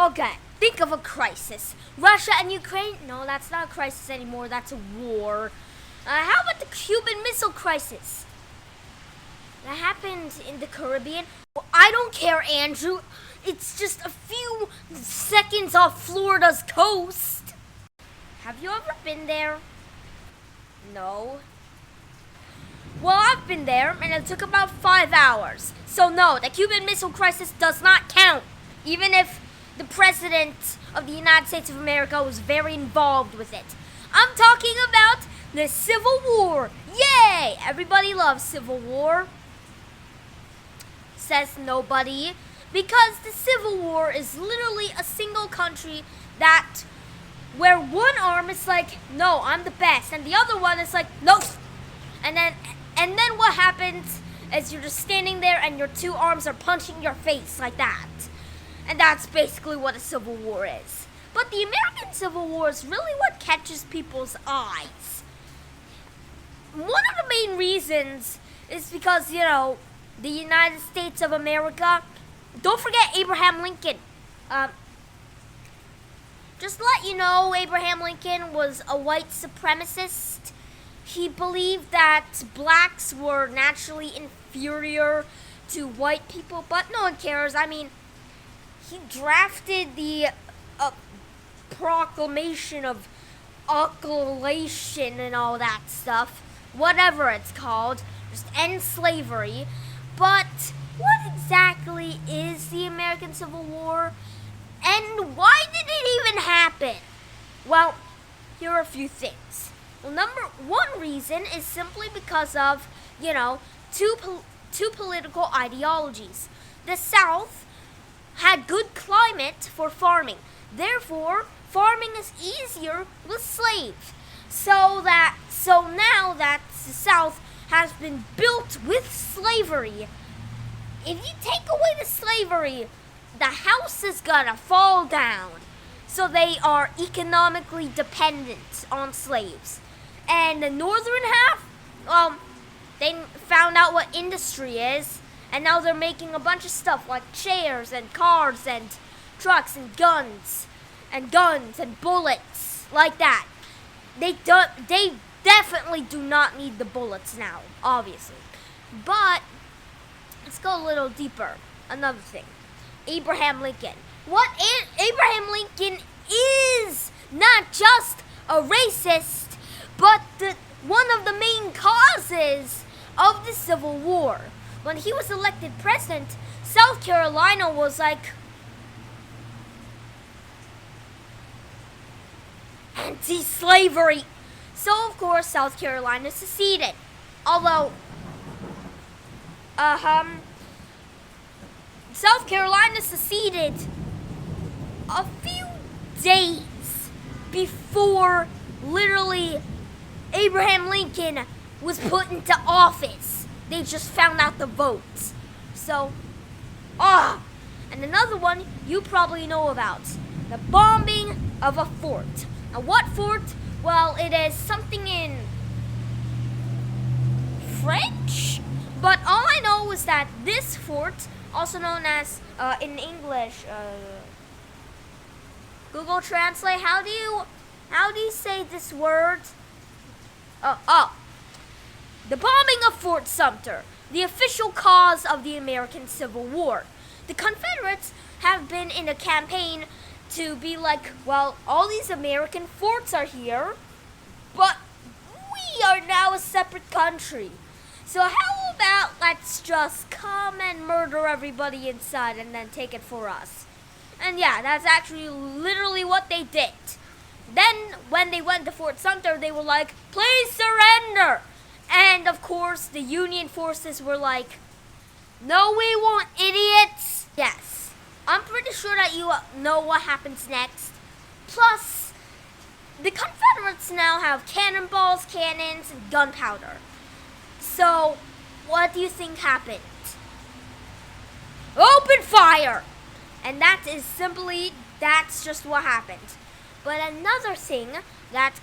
Okay, think of a crisis. Russia and Ukraine? No, that's not a crisis anymore. That's a war. How about the Cuban Missile Crisis? That happened in the Caribbean. Well, I don't care, Andrew. It's just a few seconds off Florida's coast. Have you ever been there? No. Well, I've been there, and it took about 5 hours. So no, the Cuban Missile Crisis does not count, even if the President of the United States of America was very involved with it. I'm talking about the Civil War. Yay! Everybody loves Civil War. Says nobody. Because the Civil War is literally a single country where one arm is like, no, I'm the best, and the other one is like, no. And then what happens is you're just standing there and your two arms are punching your face like that. And that's basically what a civil war is. But the American Civil War is really what catches people's eyes. One of the main reasons is because, the United States of America, don't forget Abraham Lincoln. Just to let you know, Abraham Lincoln was a white supremacist. He believed that blacks were naturally inferior to white people, but no one cares. I mean, he drafted the Proclamation of Occultation and all that stuff, whatever it's called, just end slavery. But what exactly is the American Civil War, and why did it even happen? Well, here are a few things. Well, number one reason is simply because of, two political ideologies. The South had good climate for farming. Therefore, farming is easier with slaves. So now that the South has been built with slavery, if you take away the slavery, the house is gonna fall down. So they are economically dependent on slaves. And the northern half, they found out what industry is, and now they're making a bunch of stuff like chairs and cars and trucks and guns and bullets like that. They definitely do not need the bullets now, obviously. But let's go a little deeper. Another thing, Abraham Lincoln. Abraham Lincoln is not just a racist, but one of the main causes of the Civil War. When he was elected president, South Carolina was like anti-slavery. So of course South Carolina seceded. Although South Carolina seceded a few days before literally Abraham Lincoln was put into office. They just found out the votes. So, and another one you probably know about, the bombing of a fort. Now what fort? Well, it is something in French, but all I know is that this fort, also known as, in English, Google Translate, how do you say this word? The bombing of Fort Sumter, the official cause of the American Civil War. The Confederates have been in a campaign to be like, well, all these American forts are here, but we are now a separate country. So how about let's just come and murder everybody inside and then take it for us? And yeah, that's actually literally what they did. Then when they went to Fort Sumter, they were like, please surrender. And of course, the Union forces were like, no, we won't, idiots. Yes, I'm pretty sure that you know what happens next. Plus, the Confederates now have cannonballs, cannons, and gunpowder. So, what do you think happened? Open fire! And that's just what happened. But another thing that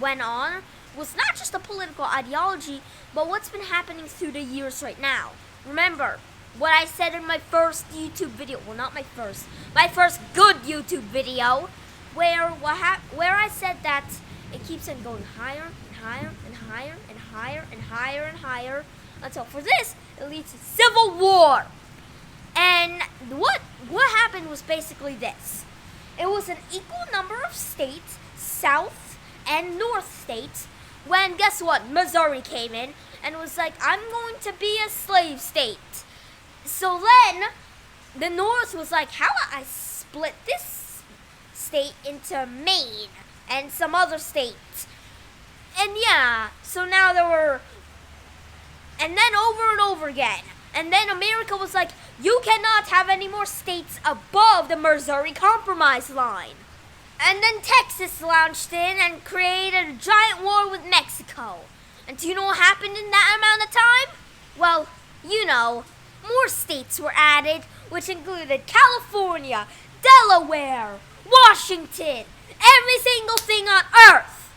went on was not just a political ideology, but what's been happening through the years right now. Remember, what I said in my first YouTube video. Well, not my first good YouTube video, where I said that it keeps on going higher and higher and higher and higher and higher and higher until for this it leads to civil war. And what happened was basically this. It was an equal number of states, South and North states, when guess what? Missouri came in and was like, I'm going to be a slave state. So then the North was like, how about I split this state into Maine and some other states? And yeah, so now and then over and over again. And then America was like, you cannot have any more states above the Missouri Compromise line. And then Texas launched in and created a giant war with Mexico. And do you know what happened in that amount of time? Well, you know, more states were added, which included California, Delaware, Washington, every single thing on Earth.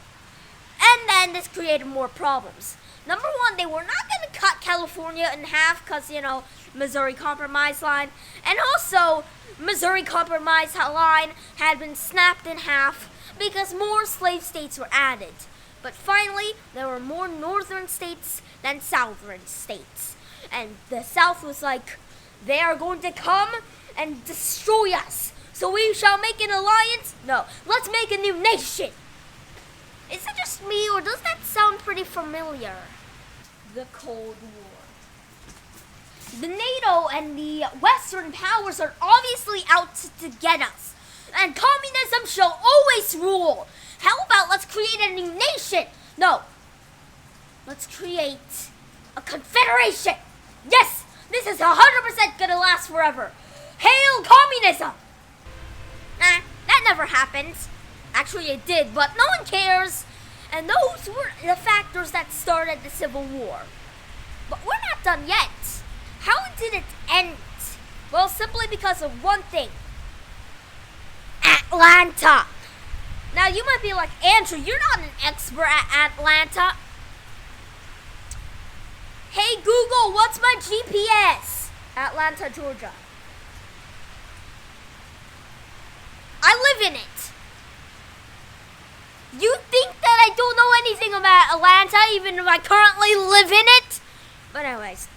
And then this created more problems. Number one, they were not going to cut California in half because, you know, Missouri Compromise line. And also, Missouri Compromise line had been snapped in half because more slave states were added. But finally, there were more northern states than southern states. And the South was like, they are going to come and destroy us. So we shall make an alliance? No, let's make a new nation. Is it just me, or does that sound pretty familiar? The Cold War. The NATO and the Western powers are obviously out to get us. And communism shall always rule. How about let's create a new nation? No. Let's create a confederation. Yes, this is 100% gonna last forever. Hail communism! Nah, that never happened. Actually, it did, but no one cares. And those were the factors that started the Civil War. But we're not done yet. How did it end? Well, simply because of one thing. Atlanta. Now, you might be like, Andrew, you're not an expert at Atlanta. Hey, Google, what's my GPS? Atlanta, Georgia. I live in it. You think that I don't know anything about Atlanta, even if I currently live in it? But anyways,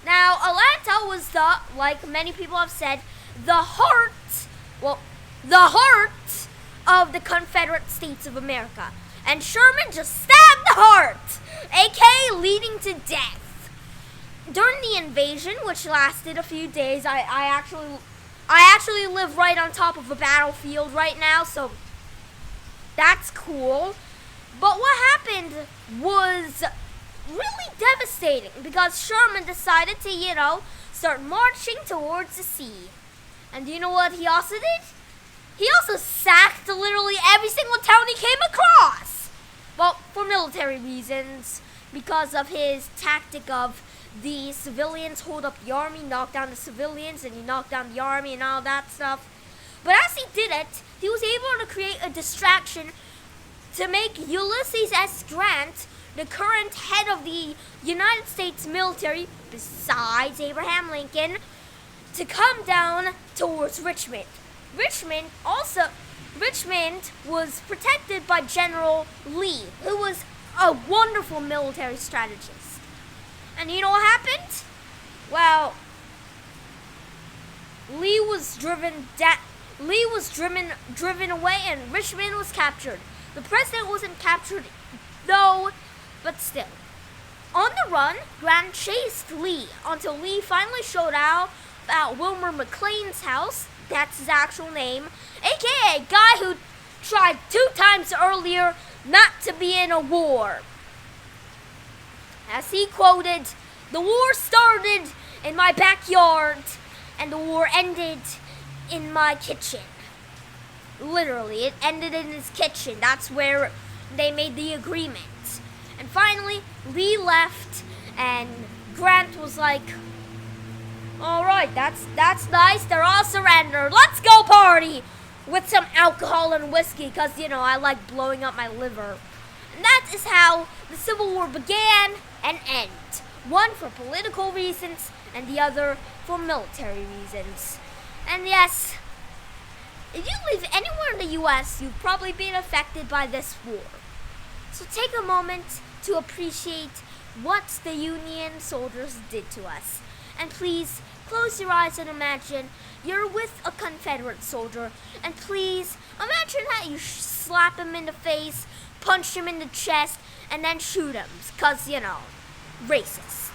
now Atlanta was like many people have said, the heart of the Confederate States of America. And Sherman just stabbed the heart, aka leading to death. During the invasion, which lasted a few days, I actually live right on top of a battlefield right now, so that's cool. But what happened was really devastating because Sherman decided to, start marching towards the sea. And do you know what he also did? He also sacked literally every single town he came across. Well, for military reasons, because of his tactic of the civilians hold up the army, knock down the civilians, and you knock down the army and all that stuff. But as he did it, he was able to create a distraction to make Ulysses S. Grant, the current head of the United States military, besides Abraham Lincoln, to come down towards Richmond. Richmond was protected by General Lee, who was a wonderful military strategist. And you know what happened? Well, Lee was driven away and Richmond was captured. The president wasn't captured though, but still. On the run, Grant chased Lee until Lee finally showed out at Wilmer McLean's house. That's his actual name, aka a guy who tried 2 times earlier not to be in a war. As he quoted, "The war started in my backyard and the war ended in my kitchen." Literally, it ended in his kitchen. That's where they made the agreement. And finally, Lee left and Grant was like, "All right, that's nice. They're all surrendered. Let's go party with some alcohol and whiskey because, I like blowing up my liver." And that is how the Civil War began and ended. One for political reasons and the other for for military reasons. And yes, if you live anywhere in the US, you've probably been affected by this war. So take a moment to appreciate what the Union soldiers did to us. And please, close your eyes and imagine you're with a Confederate soldier. And please, imagine that you slap him in the face, punch him in the chest, and then shoot him. 'Cause, racist.